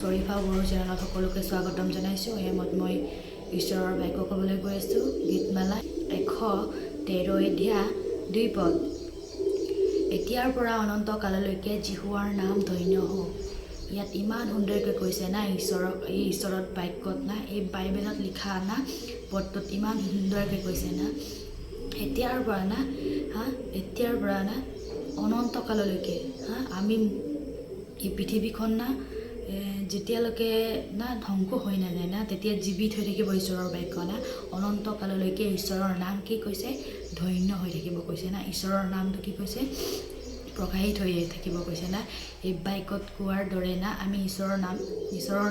শৰীফা বড়ো চেনেলত সকলোকে স্বাগতম জনাইছোঁ। এমত মই ঈশ্বৰৰ বাক্য ক'বলৈ গৈ আছোঁ। গীতমালা 113 অধ্যায় 2 পদ। এতিয়াৰ পৰা অনন্ত কাললৈকে জিহুৱাৰ নাম ধন্য হওক। ইয়াত ইমান সুন্দৰকৈ কৈছে না ঈশ্বৰক, এই ঈশ্বৰৰ বাক্যত না, এই বাইবেলত লিখা না পদটোত ইমান সুন্দৰকৈ কৈছে না, এতিয়াৰ পৰা না এতিয়াৰ পৰা না অনন্ত কাললৈকে আমি এই পৃথিৱীখন না যেতিয়ালৈকে না ধ্বংস হৈ নাযায় না, তেতিয়া জীৱিত হৈ থাকিব ঈশ্বৰৰ বাক্য না। অনন্ত কাললৈকে ঈশ্বৰৰ নাম কি কৈছে? ধন্য হৈ থাকিব কৈছে না। ঈশ্বৰৰ নামটো কি কৈছে? প্ৰকাশিত হৈ থাকিব কৈছে না। এই বাক্যত কোৱাৰ দৰে না আমি ঈশ্বৰৰ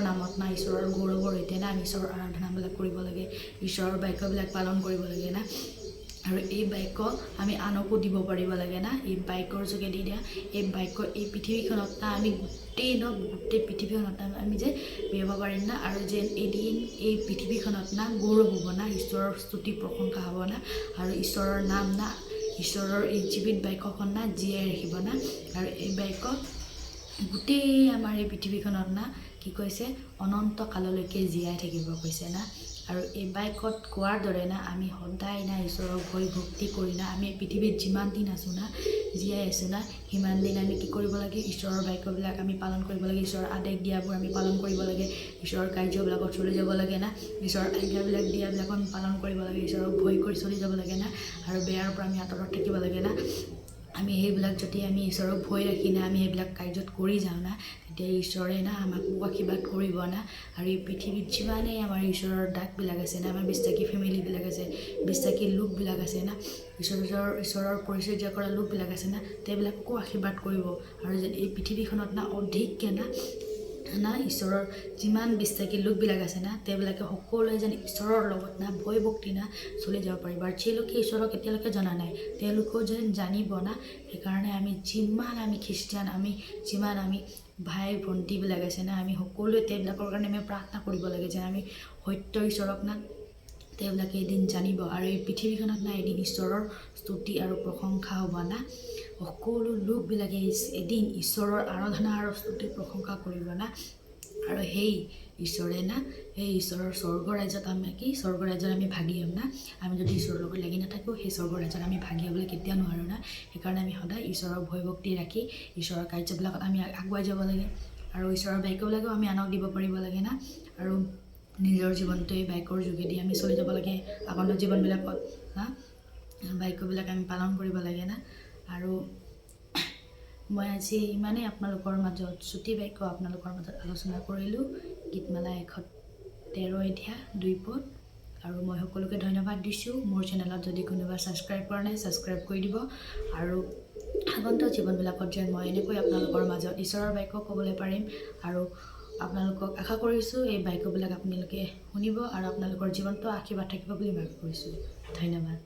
নামত না, ঈশ্বৰৰ গৌৰৱৰ সৈতে না আমি ঈশ্বৰৰ আৰাধনাবিলাক কৰিব লাগে, ঈশ্বৰৰ বাক্যবিলাক পালন কৰিব লাগে না। আৰু এই বাক্য আমি আনকো দিব পাৰিব লাগে না। এই বাক্যৰ যোগেদি দিয়া এই বাক্য এই পৃথিৱীখনত না আমি গোটেই পৃথিৱীখনত আমি যে বিয়পাব পাৰিম না। আৰু যে এদিন এই পৃথিৱীখনত না গৌৰৱ হ'ব না, ঈশ্বৰৰ স্তুতি প্ৰশংসা হ'ব না। আৰু ঈশ্বৰৰ নাম না, ঈশ্বৰৰ এই জীৱিত বাক্যখন না জীয়াই ৰাখিব না। আৰু এই বাক্য গোটেই আমাৰ এই পৃথিৱীখনত না কি কৈছে? অনন্ত কাললৈকে জীয়াই থাকিব কৈছে না। আৰু এই বাক্যত কোৱাৰ দৰে না আমি সদায় না ঈশ্বৰক ভয় ভক্তি কৰি না আমি পৃথিৱীত যিমান দিন আছোঁ না, জীয়াই আছোঁ না, সিমান দিন আমি কি কৰিব লাগে? ঈশ্বৰৰ বাক্যবিলাক আমি পালন কৰিব লাগে, ঈশ্বৰৰ আদেশ দিয়াবোৰ আমি পালন কৰিব লাগে, ঈশ্বৰৰ কাৰ্যবিলাকত চলি যাব লাগে না, ঈশ্বৰৰ আজ্ঞাবিলাক দিয়াবিলাকো আমি পালন কৰিব লাগে, ঈশ্বৰক ভয় কৰি চলি যাব লাগে না। আৰু বেয়াৰ পৰা আমি আঁতৰত থাকিব লাগে না। আমি সেইবিলাক যদি আমি ঈশ্বৰক ভয় ৰাখি না আমি সেইবিলাক কাৰ্যত কৰি যাওঁ না, তেতিয়া ঈশ্বৰে না আমাক আশীৰ্বাদ কৰিব না। আৰু এই পৃথিৱীত যিমানেই আমাৰ ঈশ্বৰৰ দাগবিলাক আছে না, আমাৰ বিশ্বাসী ফেমিলিবিলাক আছে, বিশ্বাসী লোকবিলাক আছে না, ঈশ্বৰৰ পৰিচৰ্যা কৰা লোকবিলাক আছে না, তেওঁবিলাককো আশীৰ্বাদ কৰিব। আৰু যেন এই পৃথিৱীখনত না অধিককৈ না ঈশ্বৰৰ যিমান বিশ্বাসী লোকবিলাক আছে না, তেওঁবিলাকে সকলোৱে যেন ঈশ্বৰৰ লগত না ভয় ভক্তি না চলি যাব পাৰিব। আৰু যিলোকে ঈশ্বৰক এতিয়ালৈকে জনা নাই তেওঁলোকেও যেন জানিব না। সেইকাৰণে আমি যিমান আমি খ্ৰীষ্টিয়ান, যিমান আমি ভাই ভণ্টিবিলাক আছে না, আমি সকলোৱে তেওঁবিলাকৰ কাৰণে আমি প্ৰাৰ্থনা কৰিব লাগে যে আমি সত্য ঈশ্বৰক না তেওঁবিলাকে এদিন জানিব। আৰু এই পৃথিৱীখনত না এদিন ঈশ্বৰৰ স্তুতি আৰু প্ৰশংসা হ'ব না। সকলো লোকবিলাকে এদিন ঈশ্বৰৰ আৰাধনা আৰু স্তুতি প্ৰশংসা কৰিব না। আৰু সেই ঈশ্বৰে না, সেই ঈশ্বৰৰ স্বৰ্গ ৰাজ্যত আমি ভাগি হ'ম না। আমি যদি ঈশ্বৰৰ লগত লাগি নাথাকোঁ, সেই স্বৰ্গ ৰাজ্যত আমি ভাগি হ'বলৈ কেতিয়াও নোৱাৰোঁ না। সেইকাৰণে আমি সদায় ঈশ্বৰৰ ভয় ভক্তি ৰাখি ঈশ্বৰৰ কাৰ্যবিলাকত আমি আগুৱাই যাব লাগে। আৰু ঈশ্বৰৰ বাক্যবিলাকো আমি আনক দিব পাৰিব লাগে না। আৰু নিজৰ জীৱনটো এই বাক্যৰ যোগেদি আমি চলি যাব লাগে। আগন্তুক জীৱনবিলাকত বাক্যবিলাক আমি পালন কৰিব লাগে না। আৰু মই আজি ইমানেই আপোনালোকৰ মাজত চুটি বাক্য আপোনালোকৰ মাজত আলোচনা কৰিলোঁ। গীতমালা 113 অধ্যায় 2 পদ। আৰু মই সকলোকে ধন্যবাদ দিছোঁ। মোৰ চেনেলত যদি কোনোবা ছাবস্ক্ৰাইব কৰা নাই, ছাবস্ক্ৰাইব কৰি দিব। আৰু আগন্তুক জীৱনবিলাকত যেন মই এনেকৈ আপোনালোকৰ মাজত ঈশ্বৰৰ বাক্য ক'বলৈ পাৰিম। আৰু আপোনালোকক আশা কৰিছোঁ এই বাক্যবিলাক আপোনালোকে শুনিব আৰু আপোনালোকৰ জীৱনটো আশীৰ্বাদ থাকিব বুলি মই আশা কৰিছোঁ। ধন্যবাদ।